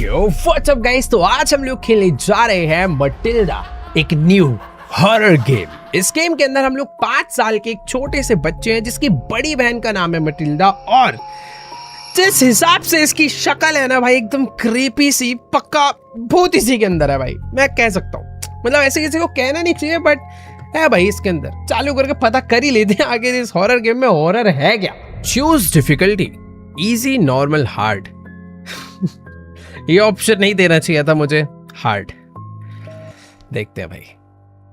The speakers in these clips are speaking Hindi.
यो व्हाट्स अप गाइस, तो आज हम लोग खेलने जा रहे हैं मटिल्डा, एक न्यू हॉरर गेम। इस गेम के अंदर हम लोग 5 साल के एक छोटे से बच्चे हैं जिसकी बड़ी बहन का नाम है मटिल्डा, और जिस हिसाब से इसकी शक्ल है ना भाई, एकदम क्रीपी सी, पक्का भूत इसी के अंदर है भाई, मैं कह सकता हूँ। मतलब ऐसे किसी को कहना नहीं चाहिए बट है भाई इसके अंदर। चालू करके पता कर ही लेते हैं आगे इस हॉरर गेम में हॉरर है क्या। Choose difficulty, easy, normal, hard. ये ऑप्शन नहीं देना चाहिए था मुझे, हार्ड। देखते हैं भाई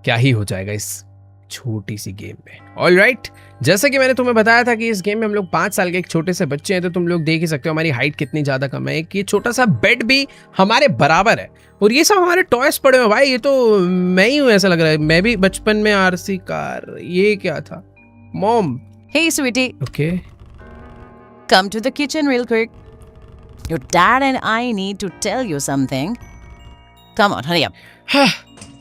क्या ही हो जाएगा इस छोटी सी गेम में। ऑलराइट, जैसे कि मैंने तुम्हें बताया था कि इस गेम में हम लोग 5 साल के एक छोटे से बच्चे हैं, तो तुम लोग देख ही सकते हो हमारी हाइट कितनी ज्यादा कम है। एक ये छोटा सा बेड भी हमारे बराबर है, और ये सब हमारे टॉयज पड़े हुए भाई। ये तो मैं ही हूँ ऐसा लग रहा है, मैं भी बचपन में आरसी कार, ये क्या था mom? Hey, sweetie. Okay Come to the kitchen real quick. Your dad and I need to tell you something. Come on, hurry up. हाँ,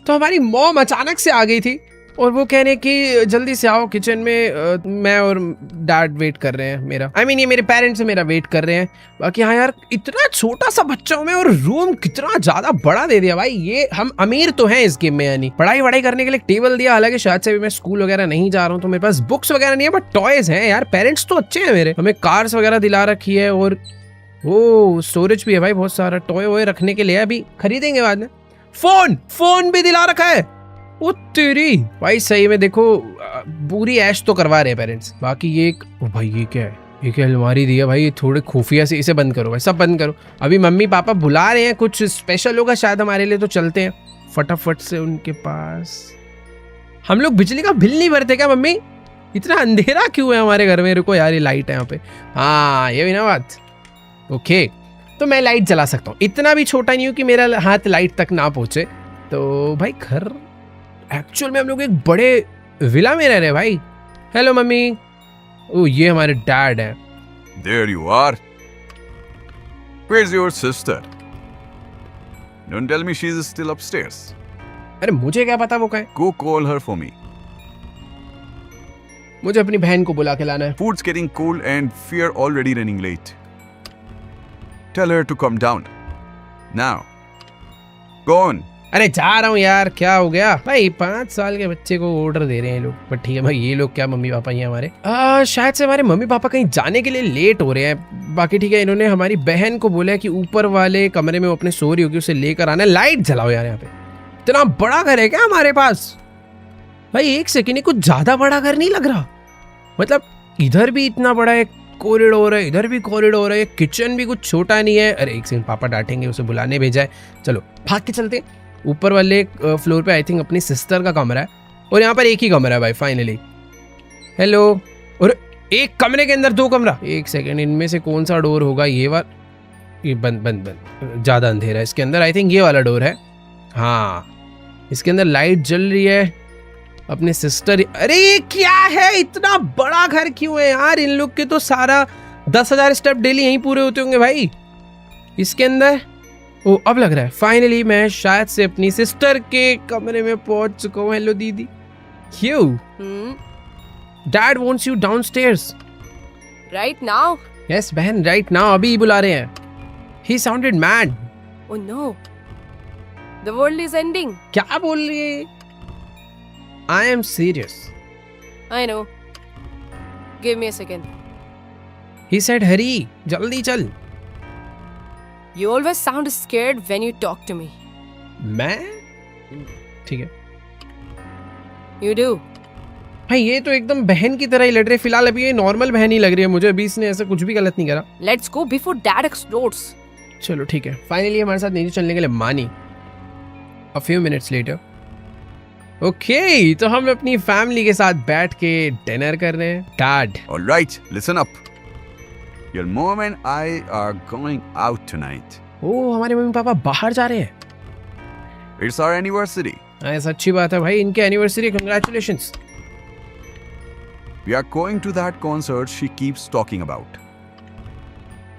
तो हमारी मॉम अचानक से आ गई थी और वो कह रहे कि जल्दी से आओ किचन में, मैं और डैड वेट कर रहे हैं मेरा। ये मेरे पेरेंट्स मेरा वेट कर रहे हैं। बाकी हाँ यार, इतना छोटा सा बच्चा हूँ मैं, और रूम कितना ज्यादा बड़ा दे दिया भाई। ये हम अमीर तो हैं इस गेम में, यानी पढ़ाई वढ़ाई करने के लिए टेबल दिया। हालांकि शायद से भी मैं स्कूल वगैरह नहीं जा रहा हूँ, तो मेरे पास बुक्स वगैरह नहीं है, बट टॉयज हैं यार। पेरेंट्स तो अच्छे हैं मेरे, हमें कार्स वगैरह दिला रखी है, और वो स्टोरेज भी है भाई, बहुत सारा टॉय वॉय रखने के लिए। अभी खरीदेंगे बाद में। फोन भी दिला रखा है। वो तेरी भाई, सही में देखो पूरी ऐश तो करवा रहे हैं पेरेंट्स। बाकी ये ओ भाई, ये क्या है? ये क्या अलमारी दी है भाई? ये थोड़े खुफिया से, इसे बंद करो भाई, सब बंद करो। अभी मम्मी पापा बुला रहे हैं, कुछ स्पेशल होगा शायद हमारे लिए, तो चलते हैं फटाफट से उनके पास। हम लोग बिजली का बिल नहीं भरते क्या मम्मी? इतना अंधेरा क्यों है हमारे घर में? रुको यार, ये लाइट है यहाँ पे। हाँ, ये भी ना बात। ओके, तो मैं लाइट जला सकता हूँ। इतना भी छोटा नहीं हूँ कि मेरा हाथ लाइट तक ना पहुंचे। तो भाई घर एक्चुअल में हम लोग एक बड़े विला में रह रहे हैं भाई। Hello mummy. ओ, ये हमारे डैड हैं। There you are. Where's your sister? Don't tell me she's still upstairs. अरे मुझे क्या पता वो कहाँ है? Go call her for me. मुझे अपनी बहन को बुला के लाना है। Food's getting cold and we're already running late. Tell her to come down. Now. Go on. अरे जा रहा हूँ यार, क्या हो गया भाई? 5 साल के बच्चे को ऑर्डर दे रहे हैं लोग। बट ठीक है भाई, ये लोग क्या मम्मी पापा ही हैं हमारे। शायद से हमारे मम्मी पापा कहीं जाने के लिए लेट हो रहे हैं। बाकी ठीक है, इन्होंने हमारी बहन को बोला है कि ऊपर वाले कमरे में वो अपने सो रही होगी, उसे लेकर आना है। लाइट जलाओ यार यहाँ पे। इतना बड़ा घर है क्या हमारे पास भाई? एक सेकेंड, कुछ ज्यादा बड़ा घर नहीं लग रहा? मतलब इधर भी इतना बड़ा एक कॉरिडोर है, इधर भी कॉरिडोर है, किचन भी कुछ छोटा नहीं है। अरे एक सेकंड, पापा डांटेंगे, उसे बुलाने भेजा है। चलो भाग के चलते हैं। ऊपर वाले फ्लोर पे आई थिंक अपनी सिस्टर का कमरा है, और यहाँ पर एक ही कमरा है भाई फाइनली। हेलो। और एक कमरे के अंदर 2 कमरा। एक सेकेंड, इनमें से कौन सा डोर होगा? ये वाला? ये बंद ज्यादा अंधेरा है इसके अंदर। आई थिंक ये वाला डोर है। हाँ, इसके अंदर लाइट जल रही है। अपने सिस्टर। अरे ये क्या है? इतना बड़ा घर क्यों है यार? इन लोग के तो सारा 10,000 स्टेप डेली यहीं पूरे होते होंगे भाई इसके अंदर। ओ, अब लग रहा है फाइनली मैं शायद से अपनी सिस्टर के कमरे में पहुंच चुका हूँ। हेलो दीदी। क्यों? Dad wants you downstairs. Right now? Yes बहन, राइट नाउ, अभी बुला रहे हैं। He sounded mad. Oh no. The world is ending. क्या बोल रही है? I am serious. I know. Give me a second. He said hurry, जल्दी चल। You always sound scared when you talk to me. मैं? ठीक है You do. भाई, ये तो एकदम बहन की तरह ही लड़ रहे। फिलहाल अभी ये नॉर्मल बहन ही लग रही है मुझे। अभी इसने ऐसा कुछ भी गलत नहीं करा। Let's go before Dad explodes. चलो ठीक है, फाइनली हमारे साथ नीचे चलने के लिए मानी। A few minutes later. Okay, तो हम अपनी फैमिली के साथ बैठ के डिनर कर रहे हैं। Dad. All right, listen up. Your mom and I are going out tonight. ओ, हमारे मम्मी पापा बाहर जा रहे हैं। It's our anniversary. ऐसा अच्छी बात है भाई, इनके anniversary. Congratulations. We are going to that concert she keeps talking about.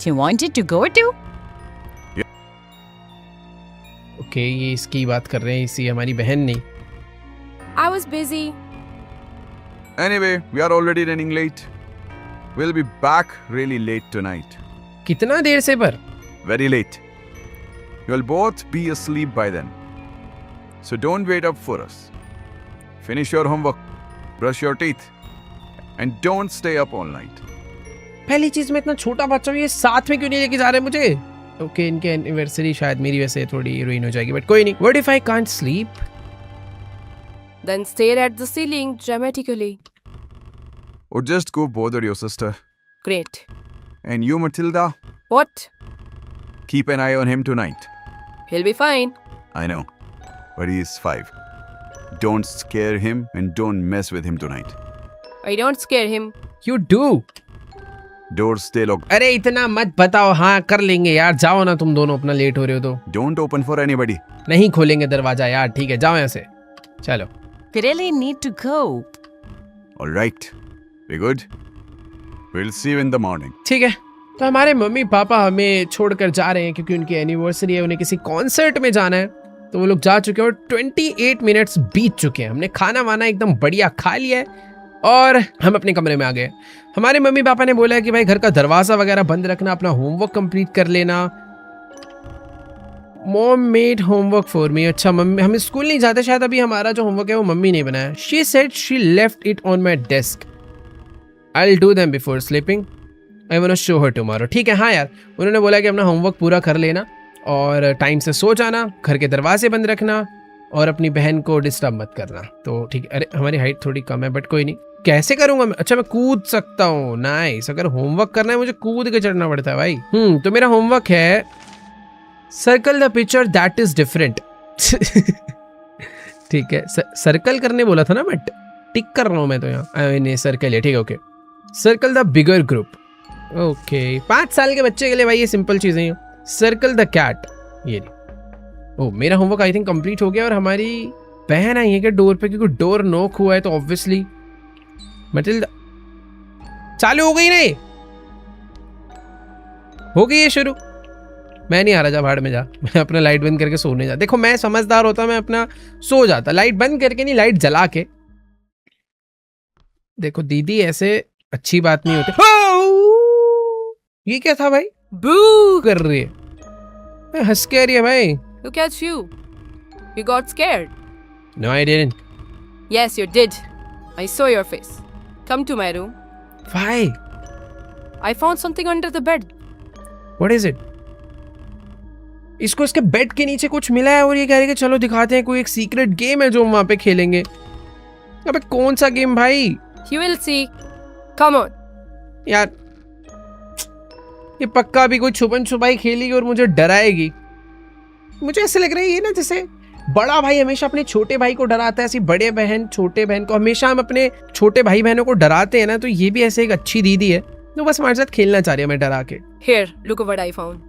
You wanted to go to? Okay, ये इसकी बात कर रहे हैं, इसी हमारी बहन नहीं। I was busy. Anyway, we are already running late. We'll be back really late tonight. कितना देर से पर? Very late. You'll both be asleep by then. So don't wait up for us. Finish your homework, brush your teeth, and don't stay up all night. पहली चीज मैं इतना छोटा बच्चा हूँ, ये साथ में क्यों नहीं लेके जा रहे मुझे? ओके, इनके एनिवर्सरी शायद मेरी वजह से थोड़ी रुइन हो जाएगी, बट कोई नहीं. What if I can't sleep? Then stare at the ceiling dramatically. Or just go bother your sister. Great. And you, Matilda, What? keep an eye on him tonight. He'll be fine. I know, but he is 5. Don't scare him and don't mess with him tonight. I don't scare him. You do. Doors stay locked. अरे इतना मत बताओ, हाँ कर लेंगे यार, जाओ ना तुम दोनों, अपना लेट हो रहे हो तो. Don't open for anybody. नहीं खोलेंगे दरवाजा यार, ठीक है जाओ यहाँ से, चलो. We really need to go. All right. We good? We'll see you in the morning. ठीक है, तो हमारे मम्मी पापा हमें छोड़कर जा रहे हैं क्योंकि उनकी एनिवर्सरी है, उन्हें किसी कॉन्सर्ट में जाना है. तो वो लोग जा चुके हैं और 28 मिनट्स बीत चुके हैं. हमने खाना वाना एकदम बढ़िया खा लिया है और हम अपने कमरे में आ गए. हमारे मम्मी पापा ने बोला है कि भाई घर का दरवाज़ा वगैरह बंद रखना, अपना होमवर्क कंप्लीट कर लेना. Mom made homework for me. अच्छा, मम्मी, हम स्कूल नहीं जाते शायद, अभी हमारा जो होमवर्क है वो मम्मी ने बनाया. She said she left it on my desk. I will do them before sleeping. I want to show her tomorrow. ठीक है, हाँ यार, उन्होंने बोला कि अपना होमवर्क पूरा कर लेना और टाइम से सो जाना, घर के दरवाजे बंद रखना और अपनी बहन को डिस्टर्ब मत करना. तो ठीक है. अरे हमारी हाइट थोड़ी कम है, बट कोई नहीं. कैसे करूंगा मैं? अच्छा, मैं कूद सकता हूँ. नाइस. अगर होमवर्क करना है मुझे कूद के चढ़ना पड़ता है भाई. तो मेरा होमवर्क है circle the picture that is different. ठीक है, सर्कल करने बोला था ना, बट टिक कर रहा हूँ मैं तो यहाँ. नहीं, सर्कल है. ठीक है, okay. Circle the bigger group. Okay, 5 साल के बच्चे के लिए भाई ये सिंपल चीजें हैं. Circle the cat. ये नहीं. ओ, मेरा होमवर्क आई थिंक कंप्लीट हो गया और हमारी बहन आई है क्या डोर पे, क्योंकि डोर नॉक हुआ है तो ऑब्वियसली. मटिल्डा चालू हो गई? नहीं हो गई है शुरू. मैं नहीं आ रहा, जा भाड़ में जा. मैं अपना लाइट बंद करके सोने जा. देखो मैं समझदार होता, मैं अपना सो जाता, लाइट बंद करके नहीं, लाइट जला के. देखो दीदी, ऐसे अच्छी बात नहीं होती. ये क्या था भाई? Boo! कर रही है, हंस के आ रही है भाई. Look at you. You got scared. No, I didn't. Yes, you did. I saw your face. Come to my room. Why? I found something under the bed. What is it? इसको इसके बेड के नीचे कुछ मिला है और ये कह रही है कि चलो दिखाते हैं, कोई एक सीक्रेट गेम है जो हम वहां पे खेलेंगे. अबे कौन सा गेम भाई? You will see. Come on. यार ये पक्का भी कोई छुपन छुपाई खेलेगी और मुझे डराएगी. मुझे ऐसे लग रहा है ये ना, जैसे बड़ा भाई हमेशा अपने छोटे भाई को डराता है, ऐसी बड़े बहन छोटे बहन को, हमेशा हम अपने छोटे भाई बहनों को डराते हैं ना, तो ये भी ऐसे एक अच्छी दीदी है तो बस हमारे साथ खेलना चाह रही है मैं डरा के. Here, look what I found.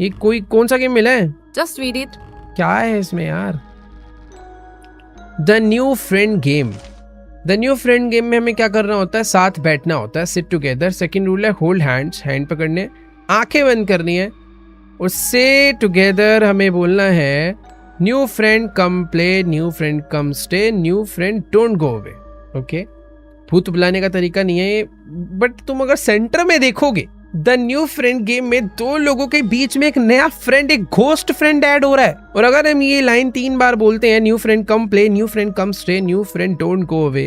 ये कोई कौन सा गेम मिला है? Just read it. क्या है इसमें यार? The new friend game. The new friend game में हमें क्या करना होता है? साथ बैठना होता है, सिट टुगेदर. सेकंड रूल है होल्ड हैंड्स, हैंड पकड़ने, आंखें बंद करनी है और से टुगेदर हमें बोलना है new friend come play, new friend come stay, new friend don't go away. Okay, भूत बुलाने का तरीका नहीं है, बट तुम अगर सेंटर में देखोगे द न्यू फ्रेंड गेम में 2 लोगों के बीच में एक नया फ्रेंड, एक घोस्ट फ्रेंड ऐड हो रहा है. और अगर हम ये लाइन 3 बार बोलते हैं, new friend come play, new friend come stay, new friend don't go away,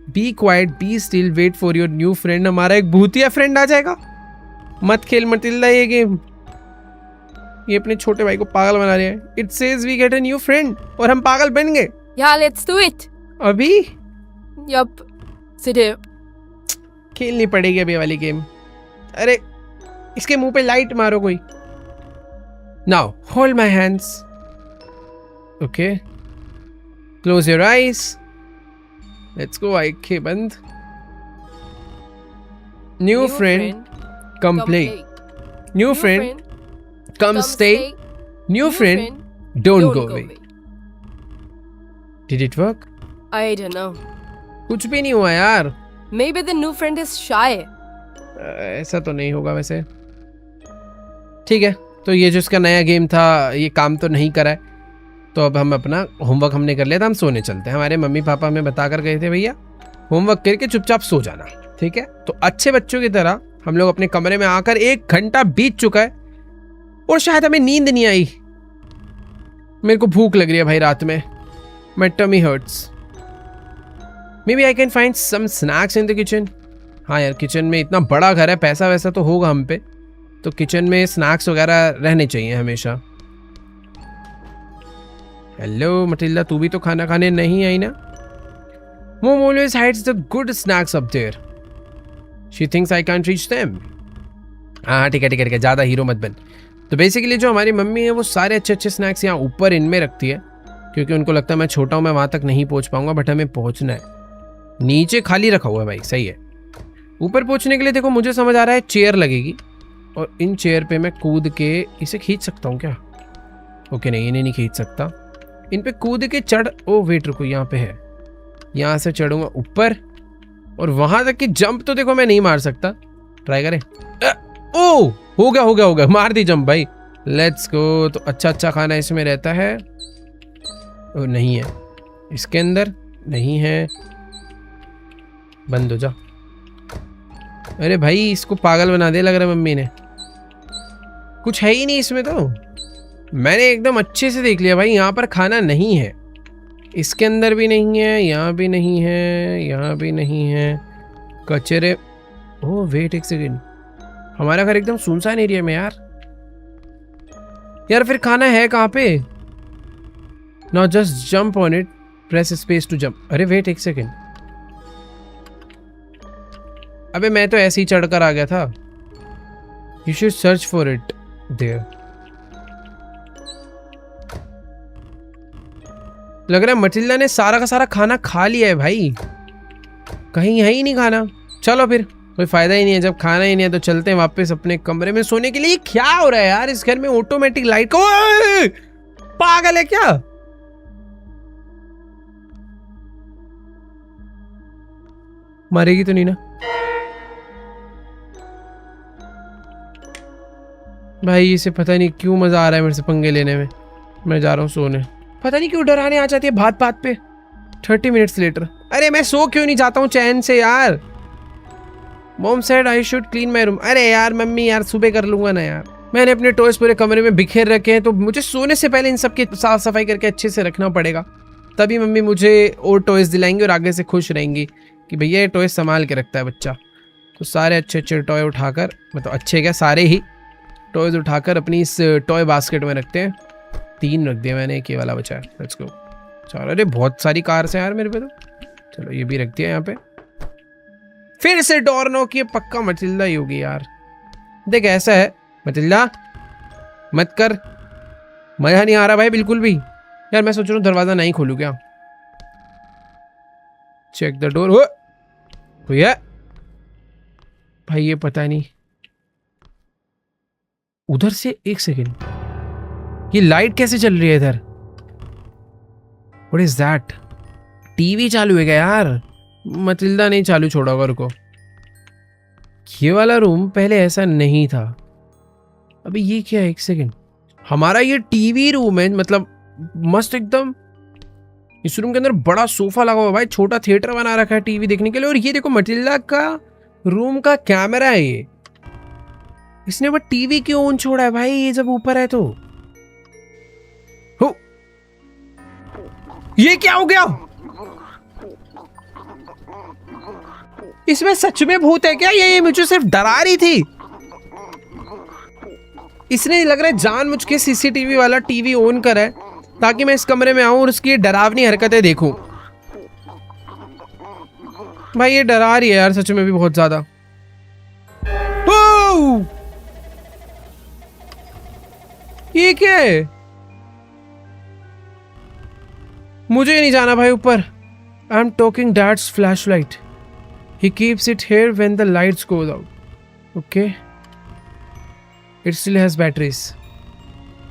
be quiet, be still, wait for your new friend, हमारा एक भूतिया फ्रेंड आ जाएगा. मत खेल मटिल्डा ये गेम, ये अपने छोटे भाई को पागल बना रहे हैं. It says we get a new friend और हम पागल बन गए. Yeah, let's do it. अभी Yup. Sit here. खेलनी पड़ेगी अभी वाली गेम. अरे इसके मुंह पे लाइट मारो कोई. Now hold my hands. Okay, close your eyes. Let's go. आंखें बंद. New friend come play, new friend come stay, new friend don't go away. Did it work? I don't know. कुछ भी नहीं हुआ यार. Maybe the new friend is shy. ऐसा तो नहीं होगा वैसे. ठीक है, तो ये जो इसका नया गेम था ये काम तो नहीं करा है, तो अब हम अपना होमवर्क हमने कर लिया था, हम सोने चलते हैं. हमारे मम्मी पापा हमें बता कर गए थे भैया होमवर्क करके चुपचाप सो जाना. ठीक है, तो अच्छे बच्चों की तरह हम लोग अपने कमरे में आकर 1 घंटा बीत चुका है और शायद हमें नींद नहीं आई. मेरे को भूख लग रही है भाई रात में. My tummy hurts. Maybe I can find some snacks in the kitchen. हाँ यार, किचन में इतना बड़ा घर है, पैसा वैसा तो होगा हम पे, तो किचन में स्नैक्स वगैरह रहने चाहिए हमेशा. हेलो मटिल्डा, तू भी तो खाना खाने नहीं आई ना? Mom always hides the good snacks up there. She thinks I can't reach them. हाँ ठीक है ठीक है ठीक है, ज़्यादा हीरो मत बन. तो बेसिकली जो हमारी मम्मी है वो सारे अच्छे अच्छे स्नैक्स यहाँ ऊपर इनमें रखती है, क्योंकि उनको लगता है मैं छोटा हूँ, मैं वहाँ तक नहीं पहुँच पाऊँगा, बट हमें पहुँचना है. नीचे खाली रखा हुआ है भाई, सही है. ऊपर पहुँचने के लिए देखो मुझे समझ आ रहा है चेयर लगेगी, और इन चेयर पे मैं कूद के इसे खींच सकता हूँ क्या? ओके नहीं, इन्हें नहीं खींच सकता. इन पे कूद के चढ़, ओ वेट रुको, यहाँ पे है, यहाँ से चढ़ूंगा ऊपर, और वहां तक की जंप तो देखो मैं नहीं मार सकता. ट्राई करें. ओ हो गया हो गया हो गया, मार दी जंप भाई. Let's go. तो अच्छा अच्छा खाना इसमें रहता है. ओ नहीं है इसके अंदर, नहीं है. बंद हो जा. अरे भाई इसको पागल बना दे लग रहा है मम्मी ने. कुछ है ही नहीं इसमें. तो मैंने एकदम अच्छे से देख लिया भाई, यहाँ पर खाना नहीं है. इसके अंदर भी नहीं है, यहाँ भी नहीं है, यहाँ भी नहीं है. कचरे. ओह वेट एक सेकेंड, हमारा घर एकदम सुनसान एरिया में यार. यार फिर खाना है कहाँ पे? Now just jump on it, press space to jump. अरे वेट एक सेकेंड, अबे मैं तो ऐसे ही चढ़कर आ गया था. You should search for it there. लग रहा है मटिल्डा ने सारा का सारा खाना खा लिया है भाई, कहीं है ही नहीं खाना. चलो फिर कोई फायदा ही नहीं है, जब खाना ही नहीं है तो चलते हैं वापस अपने कमरे में सोने के लिए. क्या हो रहा है यार इस घर में? ऑटोमेटिक लाइट को, पागल है क्या? मारेगी तो नहीं ना भाई? इसे पता नहीं क्यों मजा आ रहा है मेरे से पंगे लेने में. मैं जा रहा हूँ सोने. पता नहीं क्यों डराने आ जाती है बात बात पे. 30 मिनट्स लेटर. अरे मैं सो क्यों नहीं जाता हूँ चैन से यार? Mom said I should clean my room. अरे यार मम्मी यार, सुबह कर लूंगा ना यार. मैंने अपने टॉयज पूरे कमरे में बिखेर रखे हैं, तो मुझे सोने से पहले इन सब की साफ सफाई करके अच्छे से रखना पड़ेगा, तभी मम्मी मुझे और टॉयज दिलाएंगी और आगे से खुश रहेंगी कि भैया ये टॉयज संभाल के रखता है बच्चा. तो सारे अच्छे अच्छे टॉय उठाकर, मतलब अच्छे क्या, सारे ही टॉयज उठाकर अपनी इस टॉय बास्केट में रखते हैं. 3 रख दिया मैंने, एक ये वाला बचा है. Let's go. चलो. अरे बहुत सारी कार्स हैं यार मेरे पे तो. चलो ये भी रख दिया यहाँ पे. फिर से डोर नॉक, ये पक्का मटिल्डा ही होगी यार. देख ऐसा है मटिल्डा, मत कर, मजा नहीं आ रहा भाई बिल्कुल भी. यार मैं सोच रहा हूँ दरवाजा नहीं खोलूँ क्या. Check the door. कोई है भाई? ये पता नहीं. उधर से एक सेकेंड, ये लाइट कैसे चल रही है इधर? What is that? टीवी चालू है क्या यार? मटिल्डा नहीं चालू छोड़ा होगा. रुको, ये वाला रूम पहले ऐसा नहीं था. अभी ये क्या है? एक सेकेंड, हमारा ये टीवी रूम है, मतलब मस्त एकदम. इस रूम के अंदर बड़ा सोफा लगा हुआ भाई, छोटा थिएटर बना रखा है टीवी देखने के लिए. और ये देखो मटिल्डा का रूम का कैमरा है ये. इसने बस टीवी क्यों ऑन छोड़ा है भाई, ये जब ऊपर है तो? हो, ये क्या हो गया? इसमें सच में भूत है क्या? ये मुझे सिर्फ डरा रही थी. इसने लग रहा है जानबूझ के सीसीटीवी वाला टीवी ऑन करा है ताकि मैं इस कमरे में आऊं और उसकी डरावनी हरकतें देखूं. भाई ये डरा रही है यार सच में भी बहुत ज्यादा. ये क्या है? मुझे नहीं जाना भाई ऊपर. I am talking dad's flashlight. He keeps it here when the lights goes out. Okay. It still has batteries.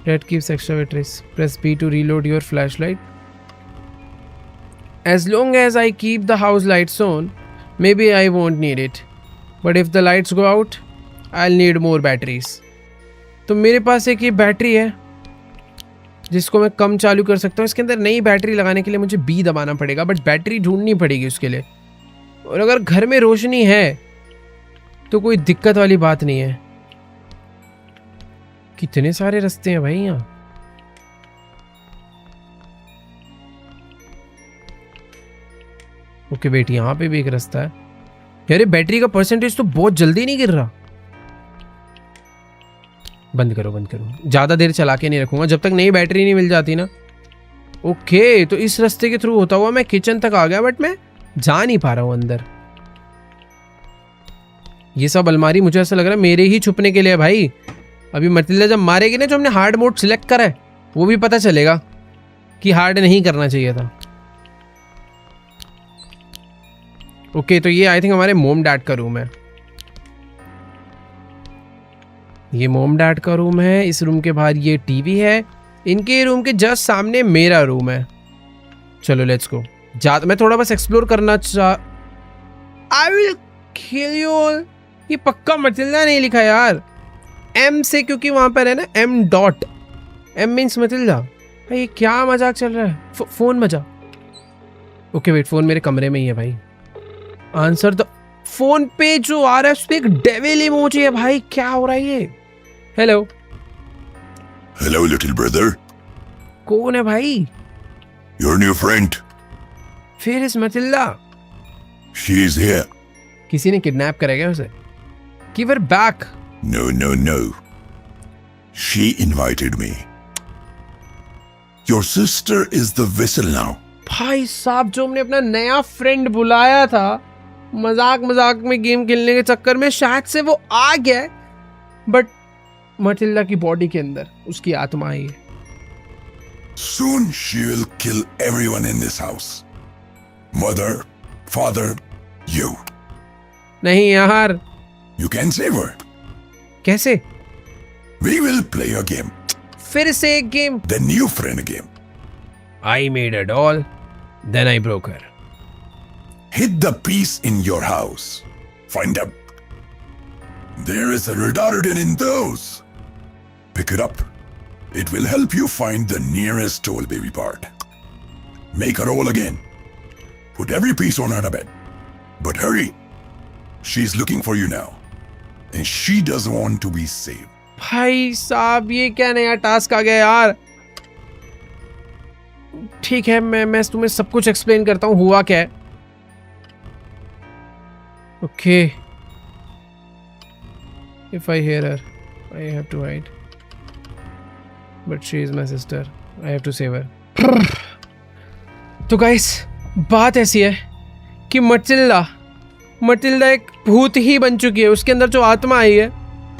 Dad keeps extra batteries. Press B to reload your flashlight. As long as I keep the house lights on, maybe I won't need it. But if the lights go out, I'll need more batteries. तो मेरे पास एक ये बैटरी है जिसको मैं कम चालू कर सकता हूँ. इसके अंदर नई बैटरी लगाने के लिए मुझे B दबाना पड़ेगा, बट बैटरी ढूंढनी पड़ेगी उसके लिए. और अगर घर में रोशनी है तो कोई दिक्कत वाली बात नहीं है. कितने सारे रास्ते हैं भाई यहाँ. ओके वेट, यहाँ पे भी एक रास्ता है यार। बैटरी का परसेंटेज तो बहुत जल्दी नहीं गिर रहा। बंद करो बंद करो, ज्यादा देर चला के नहीं रखूंगा जब तक नई बैटरी नहीं मिल जाती ना। ओके तो इस रास्ते के थ्रू होता हुआ मैं किचन तक आ गया, बट मैं जा नहीं पा रहा हूं अंदर। ये सब अलमारी मुझे ऐसा लग रहा है मेरे ही छुपने के लिए है भाई। अभी मटिल्डा जब मारेगी ना, जो हमने हार्ड मोड सिलेक्ट करा है, वो भी पता चलेगा कि हार्ड नहीं करना चाहिए था। ओके तो ये आई थिंक हमारे मोम डैड का रूम है। ये मोम डैड का रूम है। इस रूम के बाहर ये टीवी है। इनके रूम के जस्ट सामने मेरा रूम है। चलो लेट्स गो। मैं थोड़ा बस एक्सप्लोर करना I will kill you all. ये पक्का मटिल्डा नहीं लिखा यार, एम से, क्योंकि वहां पर है ना M dot, M means Matilda. भाई ये क्या मजाक चल रहा है? फोन बजा। ओके वेट, फोन मेरे कमरे में ही है भाई। आंसर द फोन पे जो आ रहा है उसपे एक डेविल इमोजी है भाई। क्या हो रहा है ये? Hello Hello, little brother. कौन है भाई? Your new friend. फिर इस मटिल्डा She is here. किसी ने किडनैप करा क्या उसे? Give her back. No, no, no. She invited me. Your sister is the vessel now. भाई साहब, जो हमने अपना नया फ्रेंड बुलाया था मजाक मजाक में गेम खेलने के चक्कर में, शायद से वो आ गया है, बट मटिल्डा की बॉडी के अंदर उसकी आत्मा आई है। Soon she will kill everyone in this house. Mother, father, you. नहीं यार, You can save her. कैसे? We will play a game. फिर से एक game. The new friend game. I made a doll, then I broke her. Hit the piece in your house. Find out. There is a retardant in those. Pick it up. It will help you find the nearest toll baby part. Make her roll again. Put every piece on her bed. But hurry. She's looking for you now. And she doesn't want to be saved. भाई साहब, ये क्या नया टास्क आ गया यार? ठीक है, मैं तुम्हें सब कुछ एक्सप्लेन करता हूँ हुआ क्या है। Okay, if I hear her I have to hide, but she is my sister, I have to save her. तो गाइस, बात ऐसी है कि मटिल्डा एक भूत ही बन चुकी है। उसके अंदर जो आत्मा आई है,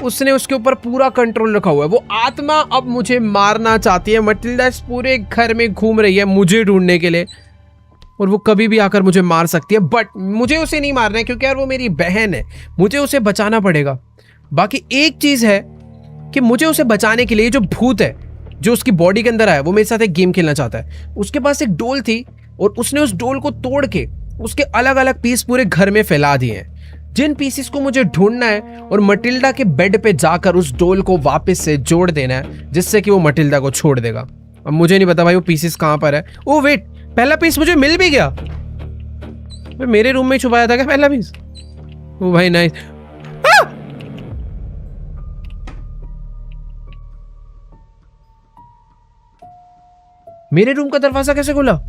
उसने उसके ऊपर पूरा कंट्रोल रखा हुआ है। वो आत्मा अब मुझे मारना चाहती है। मटिल्डा इस पूरे घर में घूम रही है मुझे ढूंढने के लिए, और वो कभी भी आकर मुझे मार सकती है, बट मुझे उसे नहीं मारना है क्योंकि यार वो मेरी बहन है। मुझे उसे बचाना पड़ेगा। बाकी एक चीज है कि मुझे उसे बचाने के लिए जो भूत है जो उसकी बॉडी के अंदर आया, वो मेरे साथ एक गेम खेलना चाहता है। उसके पास एक डोल थी और उसने उस डोल को तोड़ के उसके अलग अलग पीस पूरे घर में फैला दिए हैं। जिन पीसेस को मुझे ढूंढना है और मटिल्डा के बेड पे जाकर उस डोल को वापस से जोड़ देना है, जिससे कि वो मटिल्डा को छोड़ देगा। अब मुझे नहीं पता भाई वो पीसेस कहां पर है। ओ वेट, पहला पीस मुझे मिल भी गया। मेरे रूम में छुपाया था क्या पहला पीस? ओ भाई नाइस। मेरे रूम का दरवाजा कैसे खुला?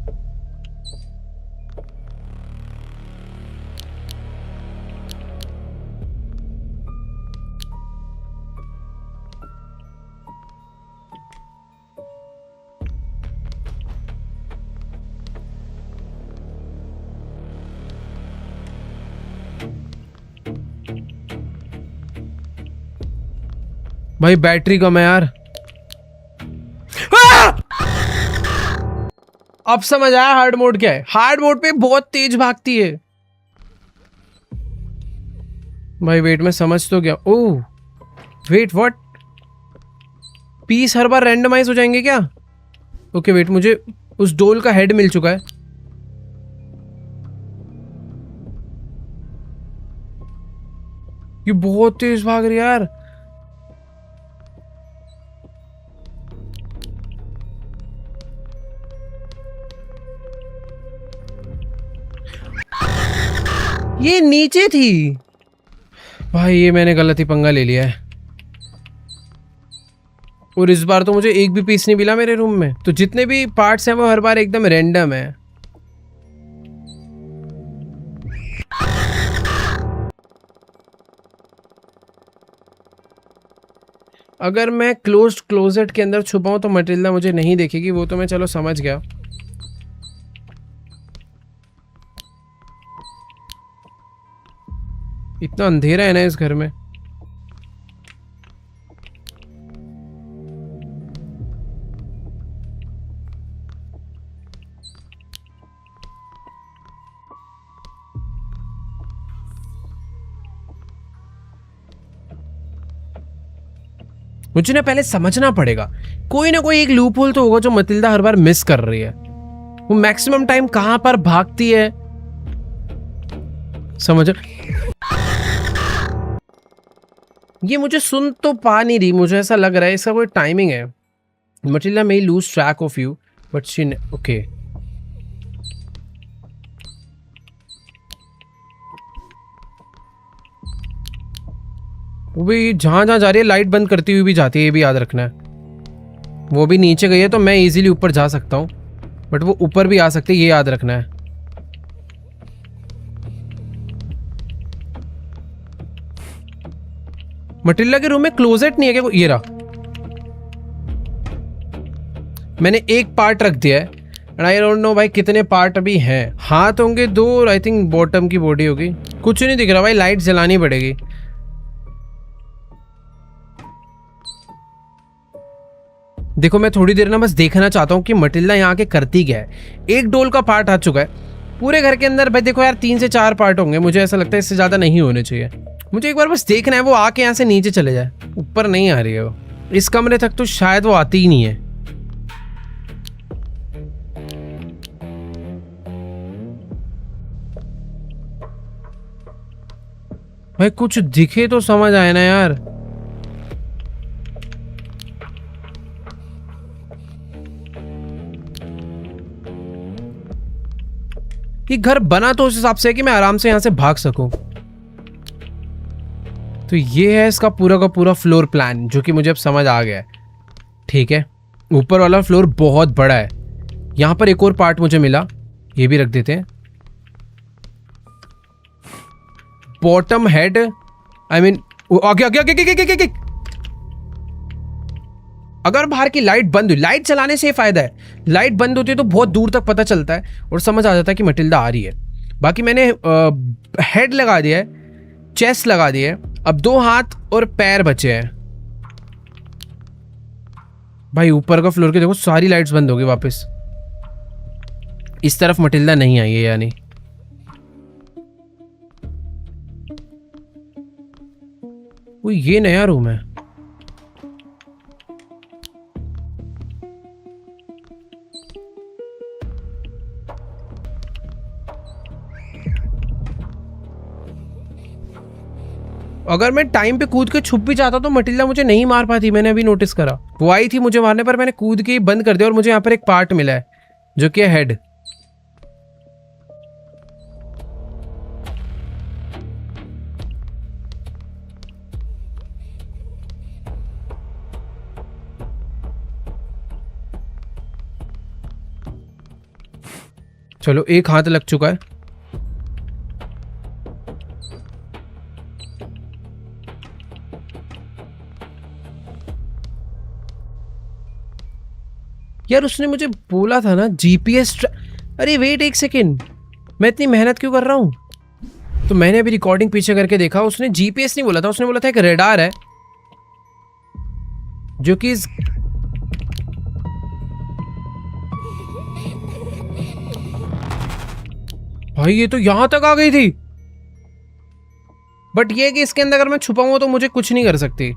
भाई बैटरी कम है यार। अब समझ आया हार्ड मोड क्या है। हार्ड मोड पे बहुत तेज भागती है। भाई वेट, मैं समझ तो गया। Oh wait, what? पीस हर बार रैंडमाइज हो जाएंगे क्या? ओके वेट, मुझे उस डोल का हेड मिल चुका है। ये बहुत तेज भाग रही है यार। ये नीचे थी। भाई ये मैंने गलत ही पंगा ले लिया है। और इस बार तो मुझे एक भी पीस नहीं मिला मेरे रूम में। तो जितने भी पार्ट्स हैं वो हर बार एकदम रैंडम है। अगर मैं क्लोज्ड क्लोजेट के अंदर छुपाऊं तो मटिल्डा मुझे नहीं देखेगी, वो तो मैं चलो समझ गया। इतना अंधेरा है ना इस घर में। मुझे ना पहले समझना पड़ेगा, कोई ना कोई एक लूप होल तो होगा जो मटिल्डा हर बार मिस कर रही है। वो मैक्सिमम टाइम कहां पर भागती है, समझ? ये मुझे सुन तो पा नहीं रही, मुझे ऐसा लग रहा है इसका कोई टाइमिंग है। Matilda may lose track of you, but she okay. वो भी जहां जहां जा रही है लाइट बंद करती हुई भी जाती है, ये भी याद रखना है। वो भी नीचे गई है तो मैं इजीली ऊपर जा सकता हूँ, बट वो ऊपर भी आ सकती है, ये याद रखना है। मटिल्डा के रूम में क्लोजेट नहीं है क्या? ये रहा, मैंने एक पार्ट रख दिया है एंड आई डोंट नो भाई कितने पार्ट अभी हैं। हाथ होंगे 2 और आई थिंक बॉटम की बॉडी होगी। कुछ नहीं दिख रहा भाई, लाइट जलानी पड़ेगी। देखो मैं थोड़ी देर ना बस देखना चाहता हूँ कि मटिल्डा यहाँ के करती क्या है। एक डोल का पार्ट आ चुका है पूरे घर के अंदर भाई। देखो यार 3 से 4 पार्ट होंगे, मुझे ऐसा लगता है इससे ज़्यादा नहीं होने चाहिए। मुझे एक बार बस देखना है वो आके यहाँ से नीचे चले जाए, ऊपर नहीं आ रही है वो। इस कमरे तक तो शायद वो आती ही नहीं है। भाई कुछ दिखे तो समझ आए ना यार। ये घर बना तो उस हिसाब से है कि मैं आराम से यहां से भाग सकूं। तो ये है इसका पूरा का पूरा फ्लोर प्लान, जो कि मुझे अब समझ आ गया है। ठीक है, ऊपर वाला फ्लोर बहुत बड़ा है। यहां पर एक और पार्ट मुझे मिला, ये भी रख देते हैं। बॉटम हेड, आई मीन आगे आगे आगे आगे आगे आगे। अगर बाहर की लाइट बंद हुई, लाइट चलाने से फायदा है, लाइट बंद होती है तो बहुत दूर तक पता चलता है और समझ आ जाता है कि मटिल्डा आ रही है। बाकी मैंने हेड लगा दिया है, चेस्ट लगा दिया है, अब 2 हाथ और पैर बचे हैं। भाई ऊपर का फ्लोर के देखो सारी लाइट्स बंद हो गई वापस। इस तरफ मटिल्डा नहीं आई है यानी। वो ये नया रूम है। अगर मैं टाइम पे कूद के छुप भी जाता तो मटिल्डा मुझे नहीं मार पाती, मैंने अभी नोटिस करा। वो आई थी मुझे मारने पर मैंने कूद के बंद कर दिया और मुझे यहाँ पर एक पार्ट मिला है जो कि है हेड। चलो एक हाथ लग चुका है। यार उसने मुझे बोला था ना जीपीएस। अरे वेट एक सेकेंड, मैं इतनी मेहनत क्यों कर रहा हूं? तो मैंने अभी रिकॉर्डिंग पीछे करके देखा, उसने जीपीएस नहीं बोला था, उसने बोला था एक रेडार है जो कि भाई ये तो यहां तक आ गई थी। बट ये कि इसके अंदर अगर मैं छुपाऊंगा तो मुझे कुछ नहीं कर सकती।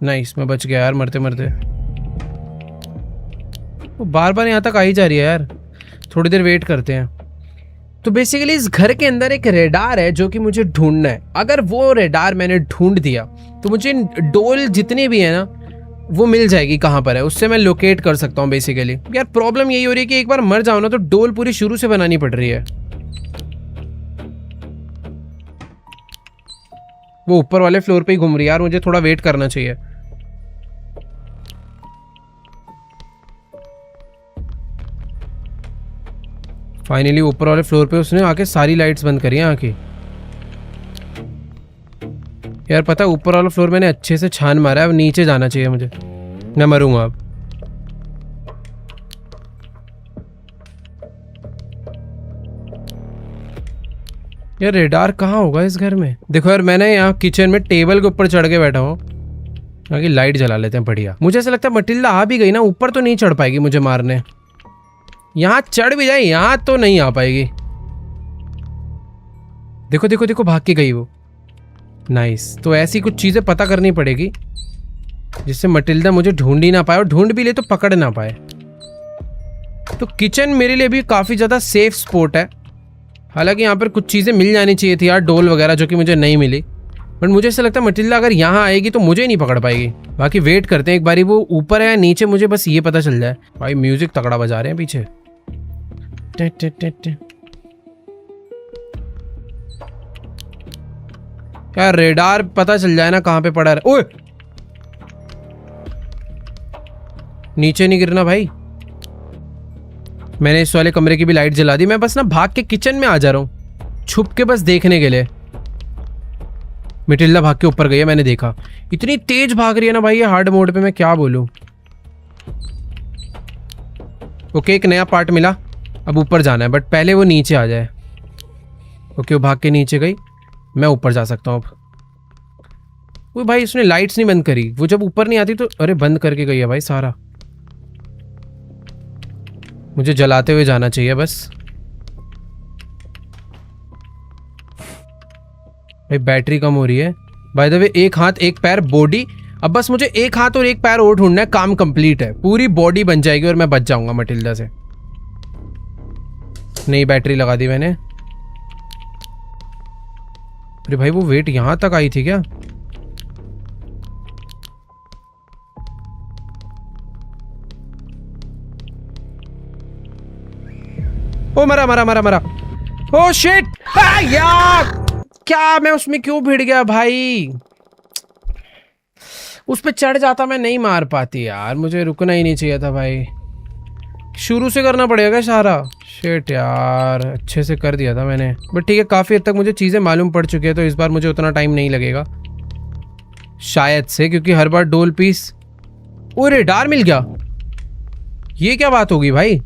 नहीं, इसमें बच गया यार मरते मरते। वो बार बार यहाँ तक आ ही जा रही है यार, थोड़ी देर वेट करते हैं। तो बेसिकली इस घर के अंदर एक रेडार है जो कि मुझे ढूंढना है। अगर वो रेडार मैंने ढूंढ दिया तो मुझे डोल जितनी भी है ना वो मिल जाएगी कहाँ पर है, उससे मैं लोकेट कर सकता हूँ बेसिकली। यार प्रॉब्लम यही हो रही है कि एक बार मर जाओ ना तो डोल पूरी शुरू से बनानी पड़ रही है। वो ऊपर वाले फ्लोर पे ही घूम रही है यार, मुझे थोड़ा वेट करना चाहिए। फाइनली ऊपर वाले फ्लोर पे उसने आके सारी लाइट्स बंद करी हैं आके। यार पता है ऊपर वाला फ्लोर मैंने अच्छे से छान मारा है, अब नीचे जाना चाहिए मुझे, मैं मरूंगा अब। यार रेडार कहाँ होगा इस घर में? देखो यार मैंने यहाँ किचन में टेबल के ऊपर चढ़ के बैठा हूँ, आगे लाइट जला लेते हैं। बढ़िया, मुझे ऐसा लगता है मटिल्डा आ भी गई ना ऊपर तो नहीं चढ़ पाएगी मुझे मारने। यहाँ चढ़ भी जाए यहाँ तो नहीं आ पाएगी। देखो देखो देखो भाग के गई वो। नाइस, तो ऐसी कुछ चीजें पता करनी पड़ेगी जिससे मटिल्डा मुझे ढूंढ ही ना पाए, और ढूंढ भी ले तो पकड़ ना पाए। तो किचन मेरे लिए भी काफी ज्यादा सेफ स्पॉट है। हालांकि यहाँ पर कुछ चीजें मिल जानी चाहिए थी यार, डोल वगैरह, जो कि मुझे नहीं मिली। बट मुझे ऐसा लगता है मटिल्डा अगर यहाँ आएगी तो मुझे ही नहीं पकड़ पाएगी। बाकी वेट करते हैं एक बारी, वो ऊपर है या नीचे मुझे बस ये पता चल जाए। भाई म्यूजिक तगड़ा बजा रहे हैं पीछे। टे टे टे टे। यार रेडार पता चल जाए ना कहाँ पे पड़ा है। ओए नीचे नहीं गिरना भाई। मैंने इस वाले कमरे की भी लाइट जला दी। मैं बस ना भाग के किचन में आ जा रहा हूँ छुप के, बस देखने के लिए। मटिल्डा भाग के ऊपर गई है, मैंने देखा। इतनी तेज भाग रही है ना भाई ये हार्ड मोड पे, मैं क्या बोलूं। ओके एक नया पार्ट मिला, अब ऊपर जाना है, बट पहले वो नीचे आ जाए। ओके वो भाग के नीचे गई, मैं ऊपर जा सकता हूँ अब। वो भाई उसने लाइट्स नहीं बंद करी, वो जब ऊपर नहीं आती तो अरे बंद करके गई है भाई सारा। मुझे जलाते हुए जाना चाहिए बस। भाई बैटरी कम हो रही है। बाय द वे एक हाथ एक पैर बॉडी, अब बस मुझे एक हाथ और एक पैर और ढूंढना है, काम कंप्लीट है। पूरी बॉडी बन जाएगी और मैं बच जाऊंगा मटिल्डा से। नई बैटरी लगा दी मैंने। अरे भाई वो वेट यहां तक आई थी क्या? ओ मरा मरा मरा मरा। ओ शिट यार, क्या मैं उसमें क्यों भिड़ गया भाई? उस पे चढ़ जाता मैं नहीं मार पाती यार, मुझे रुकना ही नहीं चाहिए था भाई। शुरू से करना पड़ेगा सारा। शिट यार, अच्छे से कर दिया था मैंने, बट ठीक है काफ़ी हद तक मुझे चीज़ें मालूम पड़ चुकी है, तो इस बार मुझे उतना टाइम नहीं लगेगा शायद से, क्योंकि हर बार डोल पीस। ओ रेडार मिल गया, ये क्या बात होगी भाई?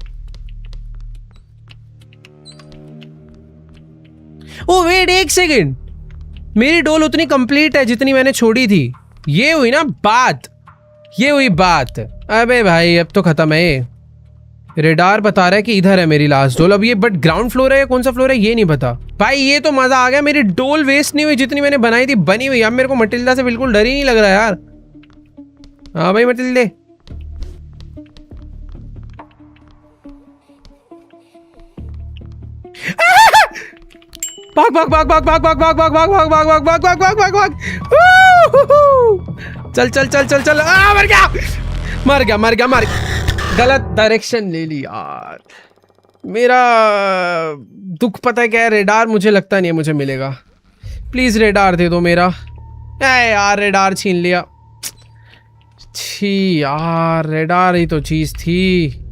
ओ वेट एक सेकेंड, मेरी डोल उतनी कंप्लीट है जितनी मैंने छोड़ी थी। ये हुई ना बात, ये हुई बात। अबे भाई अब तो खत्म है ये। रेडार बता रहा है कि इधर है मेरी लास्ट डोल। अब ये बट ग्राउंड फ्लोर है या कौन सा फ्लोर है ये नहीं पता। भाई ये तो मजा आ गया, मेरी डोल वेस्ट नहीं हुई, जितनी मैंने बनाई थी बनी हुई। अब मेरे को मटिल्डा से बिल्कुल डर ही नहीं लग रहा यार। हाँ भाई मटिल्डे, भाग भाग भाग भाग भाग भाग भाग भाग भाग भाग भाग भाग भाग भाग भाग भाग भाग। चल चल चल चल चल। मर गया मर गया मर गया मर गया। गलत डायरेक्शन ले ली यार। मेरा दुख पता है क्या है, रेडार मुझे लगता नहीं है मुझे मिलेगा। प्लीज रेडार दे दो मेरा। यार रेडार छीन लिया। छी यार, रेडार ही तो चीज थी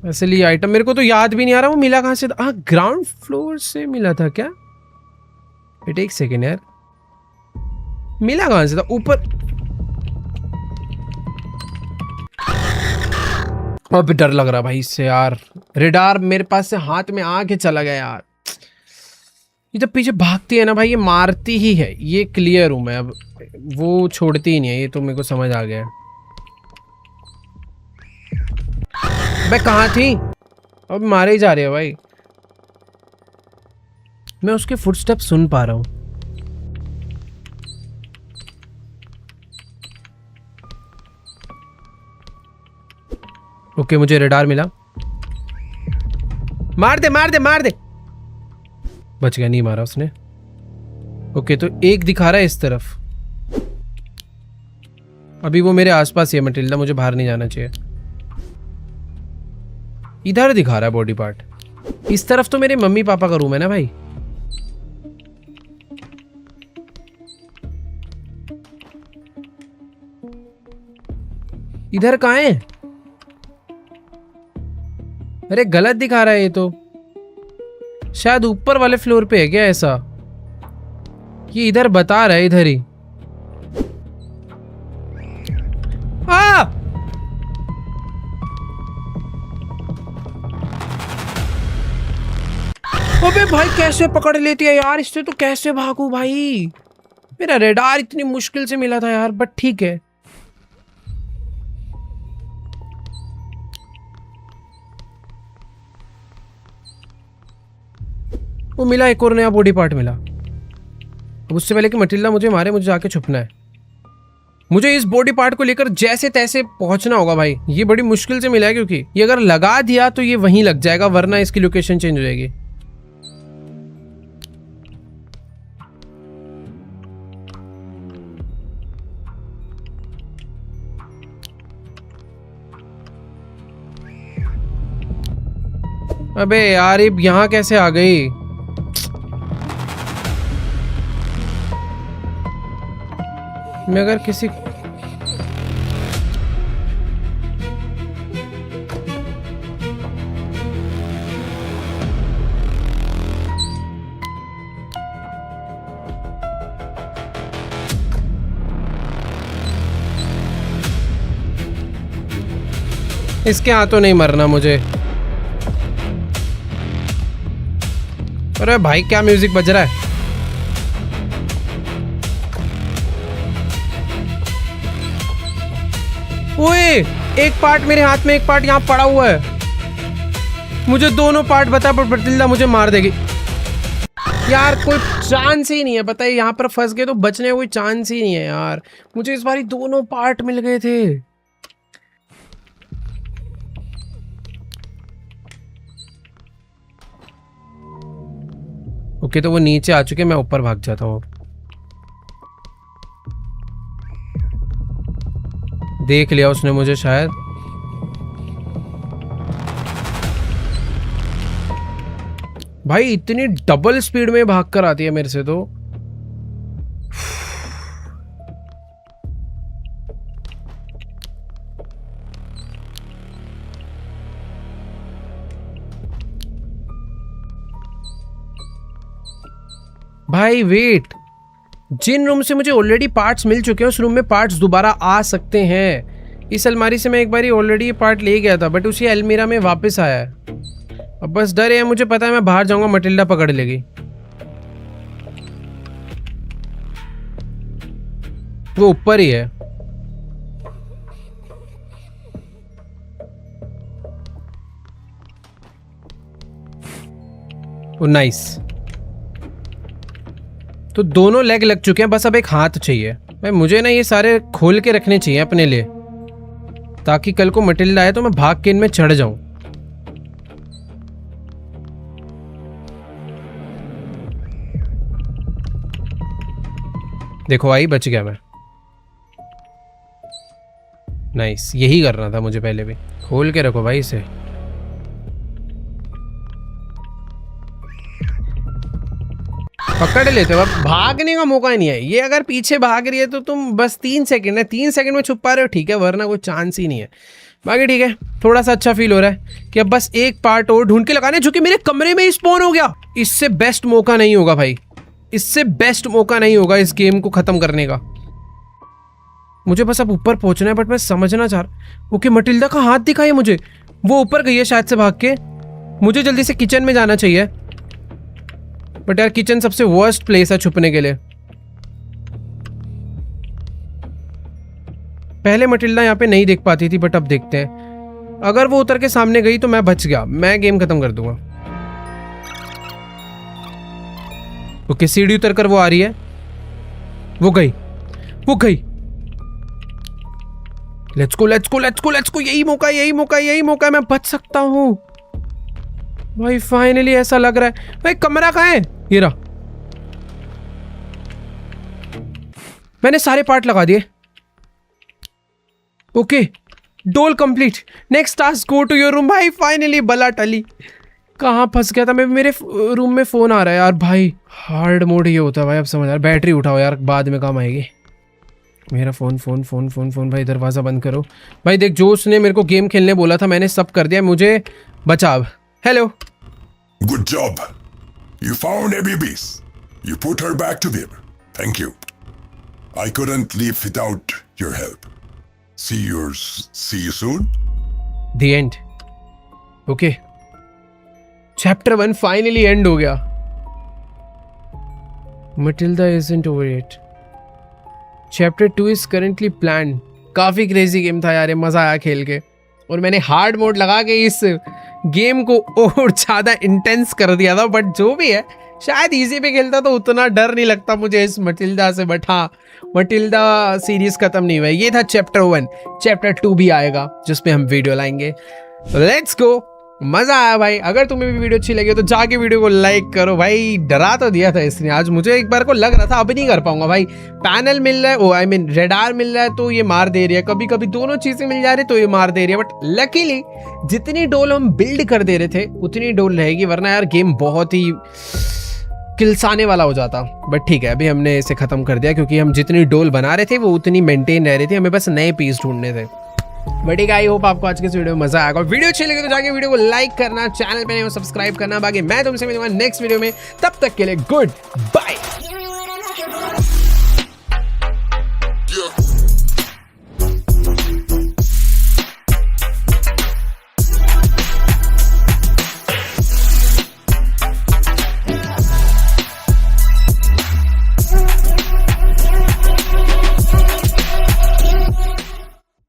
असली आइटम। मेरे को तो याद भी नहीं आ रहा वो मिला कहाँ से था। हाँ ग्राउंड फ्लोर से मिला था क्या? वेट एक सेकेंड यार, मिला कहाँ से था? ऊपर। अब डर लग रहा भाई इससे यार। रेडार मेरे पास से हाथ में आके चला गया यार। ये जब पीछे भागती है ना भाई, ये मारती ही है, ये क्लियर हूं मैं। अब वो छोड़ती ही नहीं है, ये तो मेरे को समझ आ गया है। मैं कहाँ थी? अब मारे ही जा रहे हो भाई। मैं उसके फुटस्टेप सुन पा रहा हूं। ओके मुझे रेडार मिला। मार दे मार दे मार दे। बच गया, नहीं मारा उसने। ओके तो एक दिखा रहा है इस तरफ। अभी वो मेरे आसपास ही है मटिल्डा, मुझे बाहर नहीं जाना चाहिए। इधर दिखा रहा है बॉडी पार्ट। इस तरफ तो मेरे मम्मी पापा का रूम है ना भाई। इधर कहाँ है? अरे गलत दिखा रहा है ये तो। शायद ऊपर वाले फ्लोर पे है क्या ऐसा? ये इधर बता रहा है, इधर ही। अबे भाई कैसे पकड़ लेती है यार, इससे तो कैसे भागू भाई। मेरा रेडार इतनी मुश्किल से मिला था यार, बट ठीक है। वो मिला, एक और नया बॉडी पार्ट मिला। अब उससे पहले कि मटिल्डा मुझे मारे, मुझे जाके छुपना है। मुझे इस बॉडी पार्ट को लेकर जैसे तैसे पहुंचना होगा भाई। ये बड़ी मुश्किल से मिला है, क्योंकि ये अगर लगा दिया तो ये वहीं लग जाएगा, वरना इसकी लोकेशन चेंज हो जाएगी। अबे यार ये यहाँ कैसे आ गई? मैं अगर किसी इसके हाथों नहीं मरना मुझे। अरे भाई क्या म्यूजिक बज रहा है? ओए, एक पार्ट मेरे हाथ में, एक पार्ट यहाँ पड़ा हुआ है। मुझे दोनों पार्ट बता, पर मटिल्डा मुझे मार देगी यार। कोई चांस ही नहीं है, पता है यहाँ पर फंस गए तो बचने का कोई चांस ही नहीं है यार। मुझे इस बारी दोनों पार्ट मिल गए थे। ओके तो वो नीचे आ चुके, मैं ऊपर भाग जाता हूँ। देख लिया उसने मुझे शायद। भाई इतनी डबल स्पीड में भाग कर आती है मेरे से तो। भाई वेट, जिन रूम से मुझे ऑलरेडी पार्ट्स मिल चुके हैं उस रूम में पार्ट्स दोबारा आ सकते हैं। इस अलमारी से मैं एक बार ऑलरेडी ये पार्ट ले गया था, बट उसी अलमीरा में वापस आया है। अब बस डर है, मुझे पता है मैं बाहर जाऊंगा मटिल्डा पकड़ लेगी। वो ऊपर ही है। ओ नाइस, तो दोनों लेग लग चुके हैं, बस अब एक हाथ चाहिए। भाई मुझे ना ये सारे खोल के रखने चाहिए अपने लिए, ताकि कल को मटिल्डा आए तो मैं भाग के इनमें चढ़ जाऊं। देखो आई, बच गया मैं। नाइस, यही करना था मुझे पहले भी। खोल के रखो भाई इसे। पकड़ लेते हो, अब भागने का मौका ही नहीं है। ये अगर पीछे भाग रही है तो तुम बस 3 सेकंड है, 3 सेकंड में छुप पा रहे हो, ठीक है, वरना कोई चांस ही नहीं है। बाकी ठीक है, थोड़ा सा अच्छा फील हो रहा है कि अब बस एक पार्ट और ढूंढ के लगाने, जो कि मेरे कमरे में ही स्पॉन हो गया। इससे बेस्ट मौका नहीं होगा भाई, इससे बेस्ट मौका नहीं होगा इस गेम को खत्म करने का। मुझे बस अब ऊपर पहुंचना है, बट मैं समझना चाह रहा। ओके मटिल्डा का हाथ दिखाई मुझे, वो ऊपर गई है शायद से भाग के। मुझे जल्दी से किचन में जाना चाहिए, बट यार किचन सबसे वर्स्ट प्लेस है छुपने के लिए। पहले मटिल्डा यहाँ पे नहीं देख पाती थी, बट अब देखते हैं। अगर वो उतर के सामने गई तो मैं बच गया, मैं गेम खत्म कर दूंगा। ओके सीढ़ी उतर कर वो आ रही है, वो गई, वो गई। Let's go let's go let's go let's go, यही मौका यही मौका यही मौका, मैं बच सकता हूँ भाई। फाइनली ऐसा लग रहा है। भाई कमरा कहाँ है? ये रहा। मैंने सारे पार्ट लगा दिए। Okay doll complete, next task go to your room. भाई फाइनली बला टली। कहाँ फंस गया था मैं? मेरे रूम में फोन आ रहा है यार। भाई हार्ड मोड ये होता है भाई, अब समझ यार। बैटरी उठाओ यार, बाद में काम आएगी। मेरा phone phone phone phone phone भाई दरवाजा बंद करो। भाई देख, जो उसने मेरे को गेम खेलने बोला था मैंने सब कर दिया, मुझे बचा अब। Hello. Good job. You found Abby Beast. You put her back to them. Thank you. I couldn't leave without your help. See you soon. The end. Okay. Chapter 1 finally end हो गया. Matilda isn't over yet. Chapter 2 is currently planned. काफी क्रेजी गेम था यार, ये मजा आया खेल के. और मैंने हार्ड मोड लगा के इस गेम को और ज्यादा इंटेंस कर दिया था. बट जो भी है, शायद इजी पे खेलता तो उतना डर नहीं लगता मुझे इस मटिल्डा से. बट हाँ, मटिल्डा सीरीज खत्म नहीं हुआ. ये था चैप्टर 1. चैप्टर 2 भी आएगा जिसपे हम वीडियो लाएंगे. Let's go. मजा आया भाई. अगर तुम्हें भी वीडियो अच्छी लगी तो जाके वीडियो को लाइक करो भाई. डरा तो दिया था इसने आज मुझे. एक बार को लग रहा था अब नहीं कर पाऊंगा भाई. पैनल मिल रहा है, आई मीन रेडार मिल रहा है तो ये मार दे रही है. कभी कभी दोनों चीजें मिल जा रही तो ये मार दे रही है. बट लकीली जितनी डोल हम बिल्ड कर दे रहे थे उतनी डोल रहेगी, वरना यार गेम बहुत ही किलसाने वाला हो जाता. बट ठीक है, अभी हमने इसे खत्म कर दिया क्योंकि हम जितनी डोल बना रहे थे वो उतनी मेंटेन रह रही थी. हमें बस नए पीस ढूंढने थे. बट आई होप आपको आज के इस वीडियो में मजा आएगा. वीडियो अच्छी लगी तो जाके वीडियो को लाइक करना, चैनल पे नए हो सब्सक्राइब करना. बाकी मैं तुमसे मिलूंगा नेक्स्ट वीडियो में. तब तक के लिए गुड बाय.